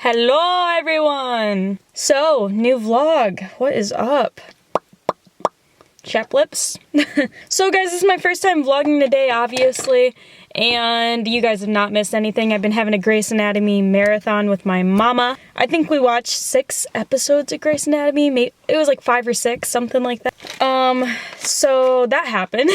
Hello everyone! So, new vlog. What is up? Chap lips. So guys, this is my first time vlogging today, obviously, and you guys have not missed anything. I've been having a Grey's Anatomy marathon with my mama. I think we watched 6 episodes of Grey's Anatomy. Maybe it was like 5 or 6, something like that. So that happened.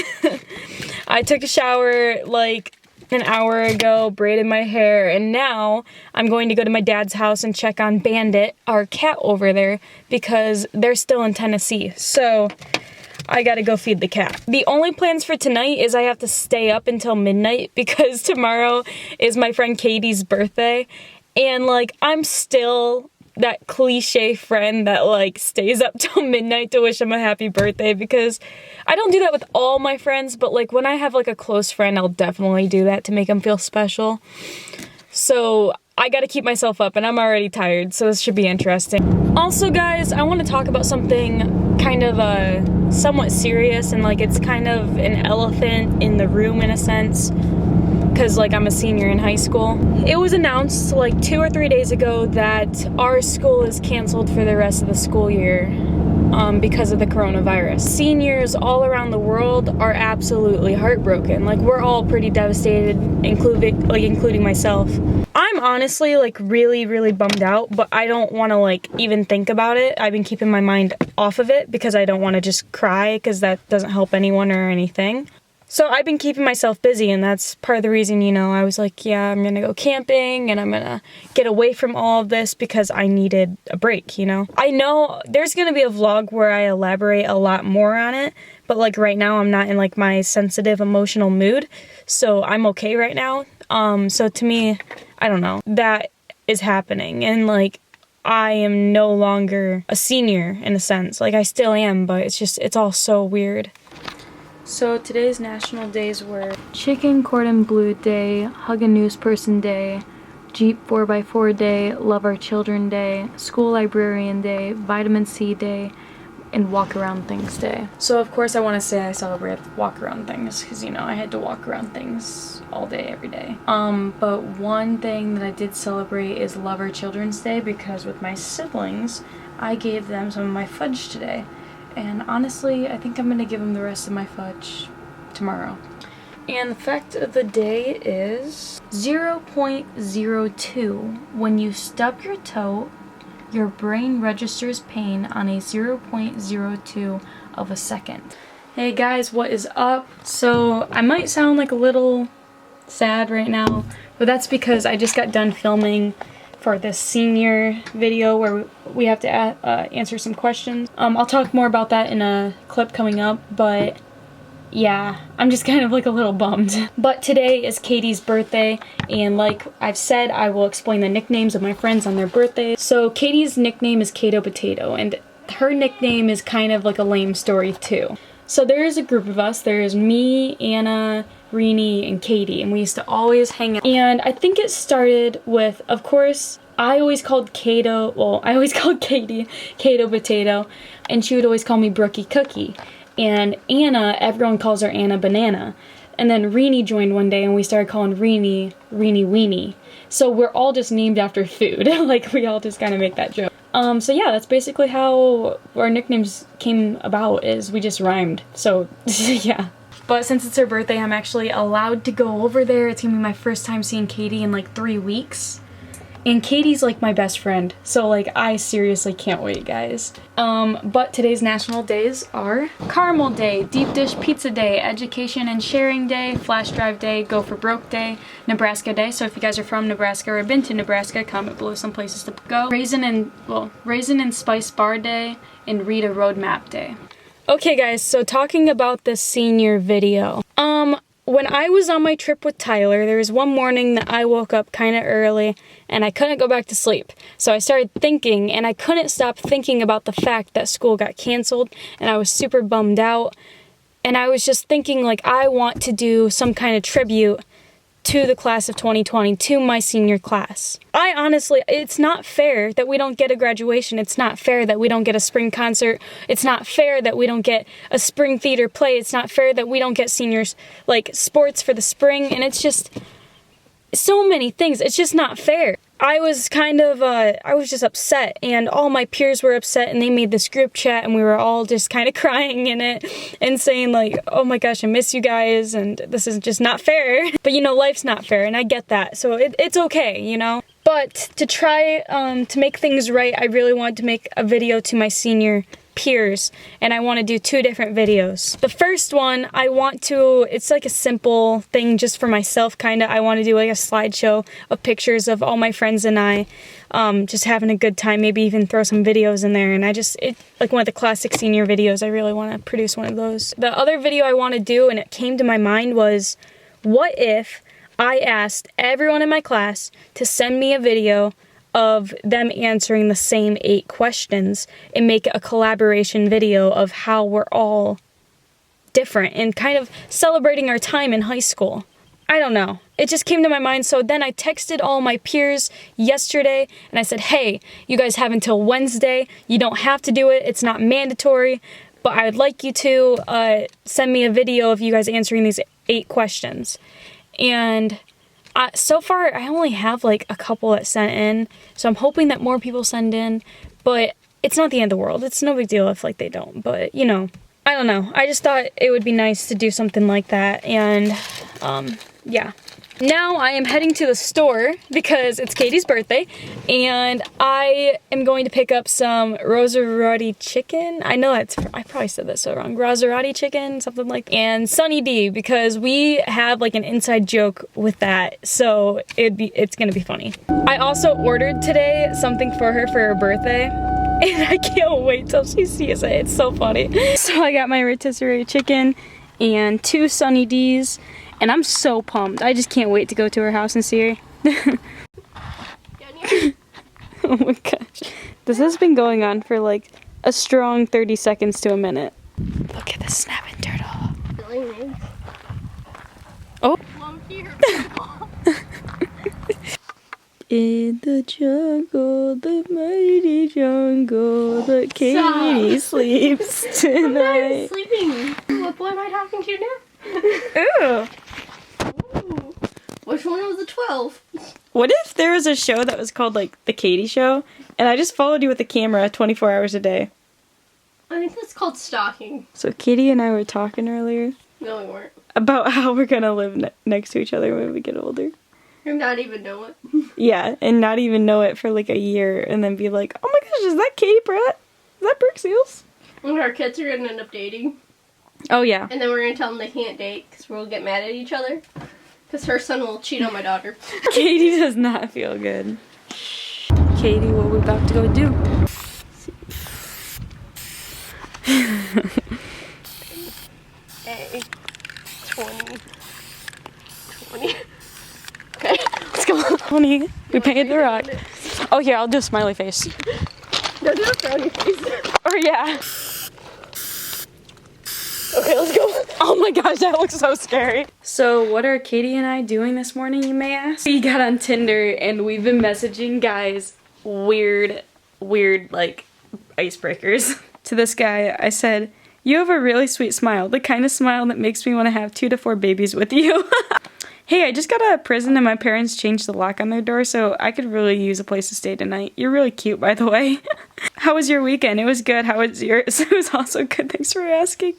I took a shower like an hour ago, braided my hair, and now I'm going to go to my dad's house and check on Bandit, our cat over there, because they're still in Tennessee. So I gotta go feed the cat. The only plans for tonight is I have to stay up until midnight because tomorrow is my friend Katie's birthday, and like I'm still that cliche friend that like stays up till midnight to wish him a happy birthday, because I don't do that with all my friends, but like when I have like a close friend, I'll definitely do that to make him feel special. So I gotta keep myself up, and I'm already tired, so this should be interesting. Also guys, I want to talk about something kind of somewhat serious, and like it's kind of an elephant in the room in a sense, because like I'm a senior in high school. It was announced like 2 or 3 days ago that our school is canceled for the rest of the school year because of the coronavirus. Seniors all around the world are absolutely heartbroken. Like we're all pretty devastated, including myself. I'm honestly like really bummed out, but I don't want to like even think about it. I've been keeping my mind off of it because I don't want to just cry, because that doesn't help anyone or anything. So I've been keeping myself busy, and that's part of the reason, you know, I was like, yeah, I'm gonna go camping and I'm gonna get away from all of this because I needed a break, you know? I know there's gonna be a vlog where I elaborate a lot more on it, but like right now I'm not in like my sensitive emotional mood, so I'm okay right now. So to me, I don't know, that is happening, and like I am no longer a senior in a sense. Like I still am, but it's all so weird. So today's national days were Chicken Cordon Bleu Day, Hug a News Person Day, Jeep 4x4 Day, Love Our Children Day, School Librarian Day, Vitamin C Day, and Walk Around Things Day. So of course I want to say I celebrate walk around things because, you know, I had to walk around things all day, every day. But one thing that I did celebrate is Love Our Children's Day, because with my siblings, I gave them some of my fudge today. And honestly, I think I'm gonna give them the rest of my fudge tomorrow. And the fact of the day is 0.02. When you stub your toe, your brain registers pain on a 0.02 of a second. Hey guys, what is up? So I might sound like a little sad right now, but that's because I just got done filming for this senior video where we have to answer some questions. I'll talk more about that in a clip coming up, but yeah, I'm just kind of like a little bummed. But today is Katie's birthday, and like I've said, I will explain the nicknames of my friends on their birthdays. So Katie's nickname is Kato Potato, and her nickname is kind of like a lame story too. So there is a group of us. There is me, Anna, Rini, and Katie, and we used to always hang out. And I think it started with, of course, I always called Katie Kato Potato, and she would always call me Brookie Cookie. And Anna, everyone calls her Anna Banana. And then Rini joined one day, and we started calling Rini Weenie. So we're all just named after food. Like we all just kind of make that joke. So yeah, that's basically how our nicknames came about, is we just rhymed. So yeah. But since it's her birthday, I'm actually allowed to go over there. It's gonna be my first time seeing Katie in like 3 weeks. And Katie's like my best friend, so like I seriously can't wait, guys. But today's national days are Caramel Day, Deep Dish Pizza Day, Education and Sharing Day, Flash Drive Day, Go for Broke Day, Nebraska Day. So if you guys are from Nebraska or have been to Nebraska, comment below some places to go. Raisin and Spice Bar Day, and Read a Roadmap Day. Okay guys, so talking about this senior video. When I was on my trip with Tyler, there was one morning that I woke up kind of early and I couldn't go back to sleep. So I started thinking, and I couldn't stop thinking about the fact that school got canceled, and I was super bummed out. And I was just thinking, like, I want to do some kind of tribute to the class of 2020, to my senior class. I honestly, it's not fair that we don't get a graduation. It's not fair that we don't get a spring concert. It's not fair that we don't get a spring theater play. It's not fair that we don't get seniors, like, sports for the spring. And it's just so many things. It's just not fair. I was kind of, I was just upset, and all my peers were upset, and they made this group chat, and we were all just kind of crying in it, and saying like, oh my gosh, I miss you guys, and this is just not fair. But you know, life's not fair, and I get that, so it's okay, you know? But to try to make things right, I really wanted to make a video to my senior peers, and I want to do 2 different videos. The first one, it's like a simple thing just for myself, kind of. I want to do like a slideshow of pictures of all my friends and I just having a good time, maybe even throw some videos in there, and like one of the classic senior videos. I really want to produce one of those. The other video I want to do, and it came to my mind, was what if I asked everyone in my class to send me a video of them answering the same 8 questions and make a collaboration video of how we're all different and kind of celebrating our time in high school. I don't know. It just came to my mind, so then I texted all my peers yesterday and I said, hey, you guys have until Wednesday. You don't have to do it. It's not mandatory, but I would like you to send me a video of you guys answering these 8 questions. And so far, I only have like a couple that sent in, so I'm hoping that more people send in, but it's not the end of the world. It's no big deal if like they don't, but you know, I don't know. I just thought it would be nice to do something like that, and yeah. Now I am heading to the store because it's Katie's birthday, and I am going to pick up some Roserati chicken. I know I probably said that so wrong. Roserati chicken, something like that. And Sunny D, because we have like an inside joke with that, so it's gonna be funny. I also ordered today something for her birthday, and I can't wait till she sees it. It's so funny. So I got my rotisserie chicken and 2 Sunny D's. And I'm so pumped. I just can't wait to go to her house and see her. Oh my gosh. This has been going on for like a strong 30 seconds to a minute. Look at the snapping turtle. Oh. In the jungle, the mighty jungle, the Katie sleeps tonight. I'm not sleeping. What boy am I talking to now? Ooh. Which one was the 12? What if there was a show that was called like The Katie Show, and I just followed you with the camera 24 hours a day? I think that's called stalking. So Katie and I were talking earlier. No, we weren't. About how we're gonna live next to each other when we get older. And not even know it. Yeah, and not even know it for like a year, and then be like, oh my gosh, is that Katie Pratt? Is that Brooke Seals? And our kids are gonna end up dating. Oh yeah. And then we're gonna tell them they can't date because we'll get mad at each other. Because her son will cheat on my daughter. Katie does not feel good. Katie, what we're about to go do. A 20. Okay, let's go. 20. We painted the rock. Oh here, I'll do a smiley face. Don't do a frowny face. Or yeah. Okay, let's go. Oh my gosh, that looks so scary. So what are Katie and I doing this morning, you may ask? We got on Tinder and we've been messaging guys weird like icebreakers. To this guy, I said, you have a really sweet smile, the kind of smile that makes me want to have 2 to 4 babies with you. Hey, I just got out of prison and my parents changed the lock on their door, so I could really use a place to stay tonight. You're really cute, by the way. How was your weekend? It was good. How was yours? It was also good. Thanks for asking.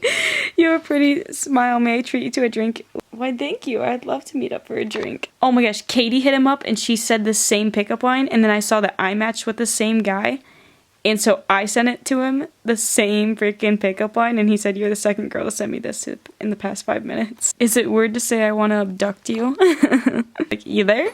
You have a pretty smile. May I treat you to a drink? Why, thank you. I'd love to meet up for a drink. Oh my gosh, Katie hit him up and she said the same pickup line, and then I saw that I matched with the same guy. And so I sent it to him, the same freaking pickup line, and he said, you're the second girl to send me this in the past 5 minutes. Is it weird to say I want to abduct you? Like, you there?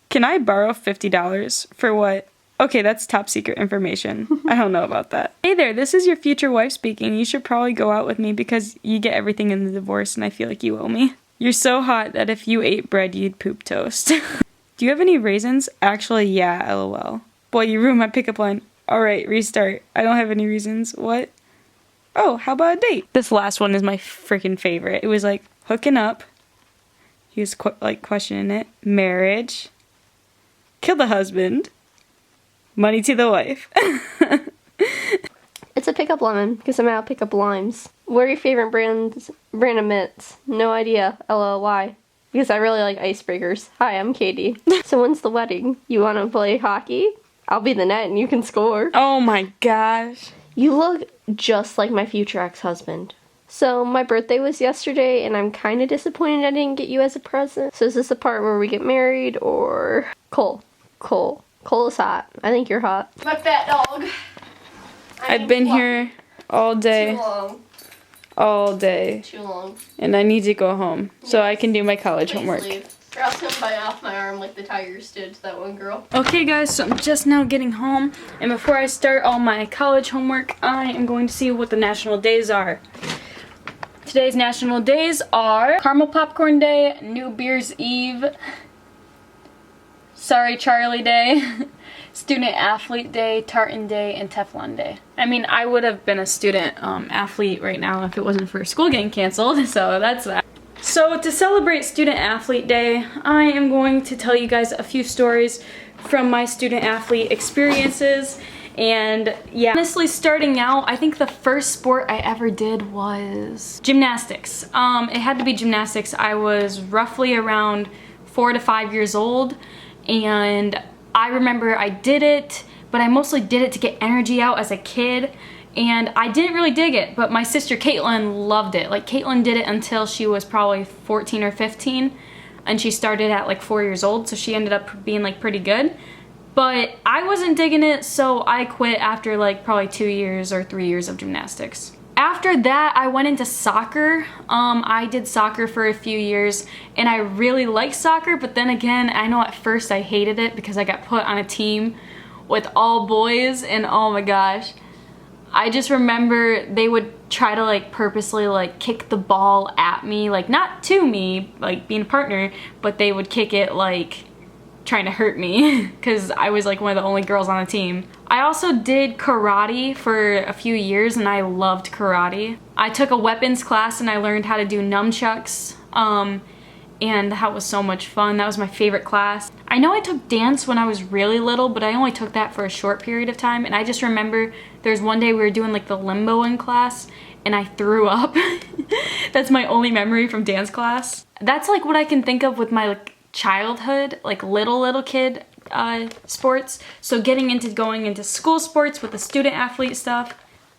Can I borrow $50? For what? Okay, that's top secret information. I don't know about that. Hey there, this is your future wife speaking. You should probably go out with me because you get everything in the divorce and I feel like you owe me. You're so hot that if you ate bread, you'd poop toast. Do you have any raisins? Actually, yeah, lol. Boy, you ruined my pickup line. Alright, restart. I don't have any reasons. What? Oh, how about a date? This last one is my freaking favorite. It was like hooking up. He was like questioning it. Marriage. Kill the husband. Money to the wife. It's a pickup lemon because I'm out of pickup limes. What are your favorite brand of mints? No idea. LOL, why? because I really like icebreakers. Hi, I'm Katie. So when's the wedding? You want to play hockey? I'll be the net and you can score. Oh my gosh. You look just like my future ex-husband. So my birthday was yesterday and I'm kind of disappointed I didn't get you as a present. So is this the part where we get married or... Cole is hot. I think you're hot. My fat dog. I've been here all day. Too long. All day. Too long. And I need to go home so I can do my college Please homework. leave. Or else he'll bite off my arm like the tigers did to that one girl. Okay guys, so I'm just now getting home, and before I start all my college homework, I am going to see what the national days are. Today's national days are Caramel Popcorn Day, New Beer's Eve, Sorry Charlie Day, Student Athlete Day, Tartan Day, and Teflon Day. I mean, I would have been a student athlete right now if it wasn't for school getting canceled, so that's that. So to celebrate Student Athlete Day, I am going to tell you guys a few stories from my student athlete experiences. And yeah, honestly, starting out, I think the first sport I ever did was gymnastics. It had to be gymnastics. I was roughly around 4 to 5 years old, and I remember I did it, but I mostly did it to get energy out as a kid. And I didn't really dig it, but my sister Caitlin loved it. Like, Caitlin did it until she was probably 14 or 15, and she started at like 4 years old, so she ended up being like pretty good. But I wasn't digging it, so I quit after like probably 2 years or 3 years of gymnastics. After that, I went into soccer. I did soccer for a few years, and I really liked soccer, but then again, I know at first I hated it because I got put on a team with all boys, and oh my gosh. I just remember they would try to like purposely like kick the ball at me, like not to me, like being a partner, but they would kick it like trying to hurt me because I was like one of the only girls on the team. I also did karate for a few years and I loved karate. I took a weapons class and I learned how to do nunchucks. And that was so much fun. That was my favorite class. I know I took dance when I was really little, but I only took that for a short period of time. And I just remember there's one day we were doing like the limbo in class and I threw up. That's my only memory from dance class. That's like what I can think of with my like childhood, like little kid sports. So getting into going into school sports with the student athlete stuff.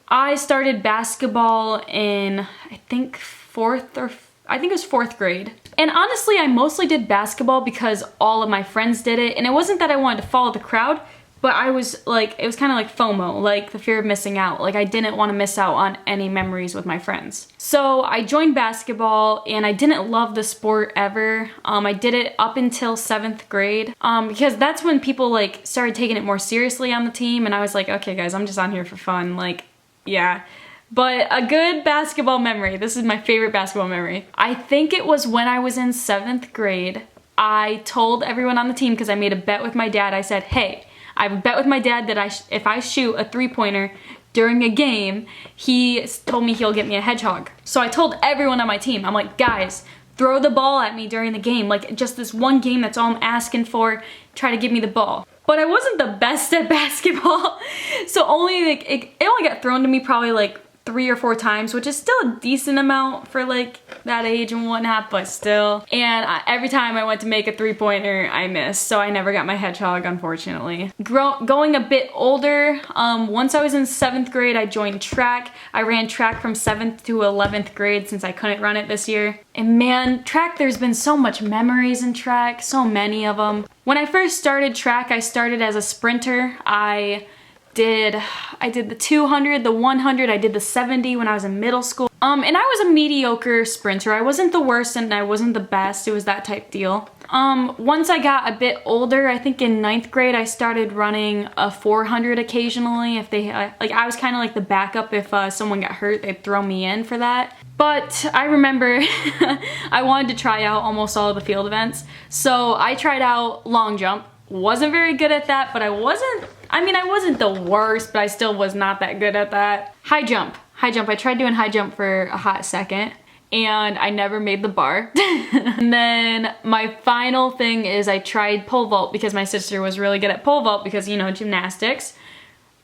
I started basketball in, I think it was fourth grade. And honestly, I mostly did basketball because all of my friends did it. And it wasn't that I wanted to follow the crowd, but I was like, it was kind of like FOMO, like the fear of missing out. Like I didn't want to miss out on any memories with my friends. So I joined basketball and I didn't love the sport ever. I did it up until 7th grade because that's when people like started taking it more seriously on the team. And I was like, okay guys, I'm just on here for fun. Like, yeah. But a good basketball memory. This is my favorite basketball memory. I think it was when I was in 7th grade. I told everyone on the team because I made a bet with my dad. I said, hey, I have a bet with my dad that if I shoot a 3-pointer during a game, he told me he'll get me a hedgehog. So I told everyone on my team, I'm like, guys, throw the ball at me during the game. Like just this one game, that's all I'm asking for. Try to give me the ball. But I wasn't the best at basketball. So only like, it only got thrown to me probably like 3 or 4 times, which is still a decent amount for like that age and whatnot, but still. And every time I went to make a 3-pointer, I missed, so I never got my hedgehog, unfortunately. Going a bit older, once I was in 7th grade, I joined track. I ran track from 7th to 11th grade since I couldn't run it this year. And man, track, there's been so much memories in track, so many of them. When I first started track, I started as a sprinter. I did the 200, the 100, I did the 70 when I was in middle school. And I was a mediocre sprinter. I wasn't the worst and I wasn't the best. It was that type deal. Once I got a bit older, I think in 9th grade, I started running a 400 occasionally. If they, like I was kind of like the backup. If someone got hurt, they'd throw me in for that. But I remember I wanted to try out almost all of the field events. So I tried out long jump. Wasn't very good at that, but I wasn't the worst, but I still was not that good at that. High jump. I tried doing high jump for a hot second and I never made the bar. And then my final thing is I tried pole vault because my sister was really good at pole vault because, you know, gymnastics.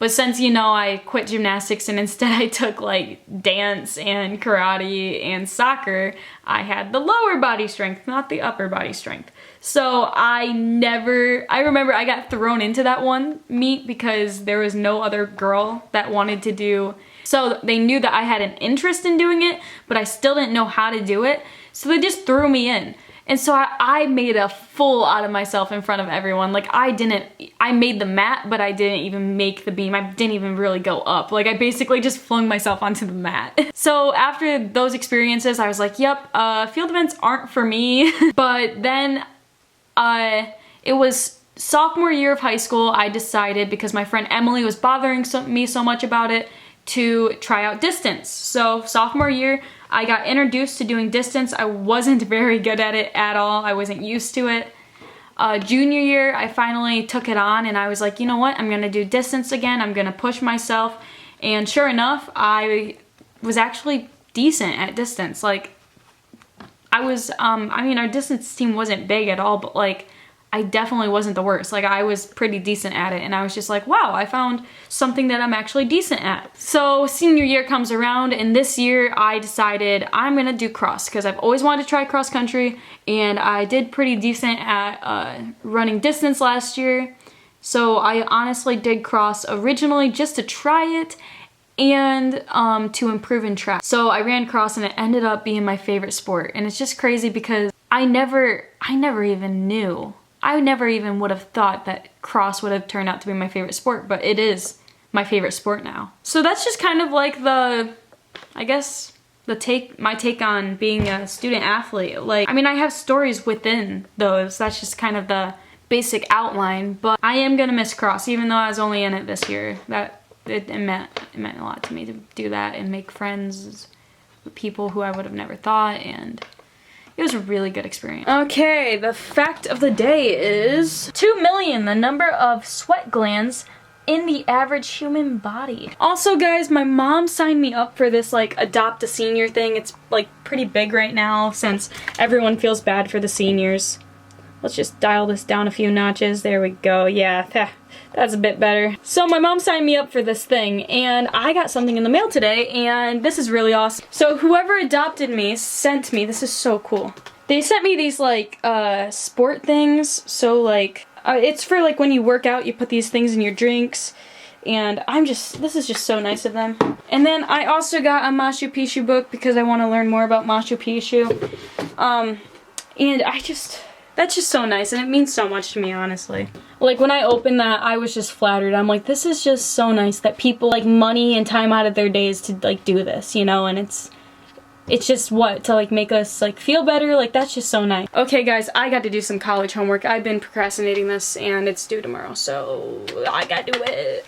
But since, you know, I quit gymnastics and instead I took like dance and karate and soccer, I had the lower body strength, not the upper body strength. So I remember I got thrown into that one meet because there was no other girl that wanted to do, so they knew that I had an interest in doing it, but I still didn't know how to do it. So they just threw me in. And so I made a fool out of myself in front of everyone. Like I made the mat, but I didn't even make the beam. I didn't even really go up. Like I basically just flung myself onto the mat. So after those experiences, I was like, yep, field events aren't for me. But then it was sophomore year of high school, I decided, because my friend Emily was bothering me so much about it, to try out distance. So sophomore year, I got introduced to doing distance. I wasn't very good at it at all. I wasn't used to it. Junior year, I finally took it on and I was like, you know what? I'm gonna do distance again. I'm gonna push myself. And sure enough, I was actually decent at distance. Like, I mean, our distance team wasn't big at all, but like, I definitely wasn't the worst. Like I was pretty decent at it and I was just like, wow, I found something that I'm actually decent at. So senior year comes around and this year I decided I'm gonna do cross because I've always wanted to try cross country and I did pretty decent at running distance last year. So I honestly did cross originally just to try it and to improve in track. So I ran cross and it ended up being my favorite sport. And it's just crazy because I never even knew. I never even would have thought that cross would have turned out to be my favorite sport, but it is my favorite sport now. So that's just kind of like I guess my take on being a student athlete. Like, I mean, I have stories within those. That's just kind of the basic outline, but I am gonna miss cross, even though I was only in it this year. It meant a lot to me to do that and make friends with people who I would have never thought, and it was a really good experience. Okay, the fact of the day is 2 million, the number of sweat glands in the average human body. Also guys, my mom signed me up for this like adopt a senior thing. It's like pretty big right now since everyone feels bad for the seniors. Let's just dial this down a few notches. There we go. Yeah, that's a bit better. So my mom signed me up for this thing and I got something in the mail today and this is really awesome. So whoever adopted me sent me, this is so cool. They sent me these like sport things. So like it's for like when you work out, you put these things in your drinks and this is just so nice of them. And then I also got a Machu Picchu book because I want to learn more about Machu Picchu. And that's just so nice and it means so much to me, honestly. Like when I opened that, I was just flattered. I'm like, this is just so nice that people like money and time out of their days to like do this, you know, and it's just to like make us like feel better. Like that's just so nice. Okay guys, I got to do some college homework. I've been procrastinating this and it's due tomorrow, so I gotta do it.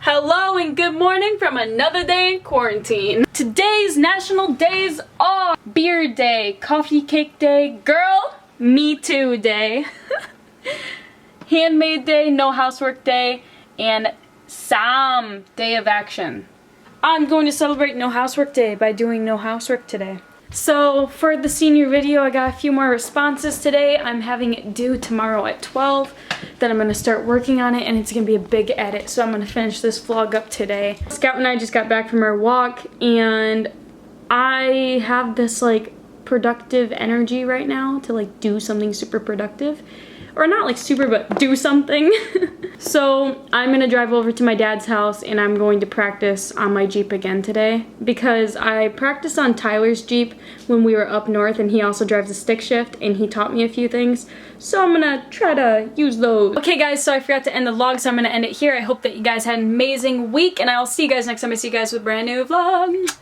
Hello and good morning from another day in quarantine. Today's national days are beer day, coffee cake day, girl, me too day, handmade day, no housework day, and Sam day of action. I'm going to celebrate no housework day by doing no housework today. So for the senior video, I got a few more responses today. I'm having it due tomorrow at 12. Then I'm going to start working on it and it's going to be a big edit. So I'm going to finish this vlog up today. Scout and I just got back from our walk and I have this like productive energy right now to like do something super productive. Or not like super, but do something. So I'm gonna drive over to my dad's house and I'm going to practice on my Jeep again today because I practiced on Tyler's Jeep when we were up north and he also drives a stick shift and he taught me a few things. So I'm gonna try to use those. Okay guys, so I forgot to end the vlog, so I'm gonna end it here. I hope that you guys had an amazing week and I'll see you guys next time I see you guys with a brand new vlog.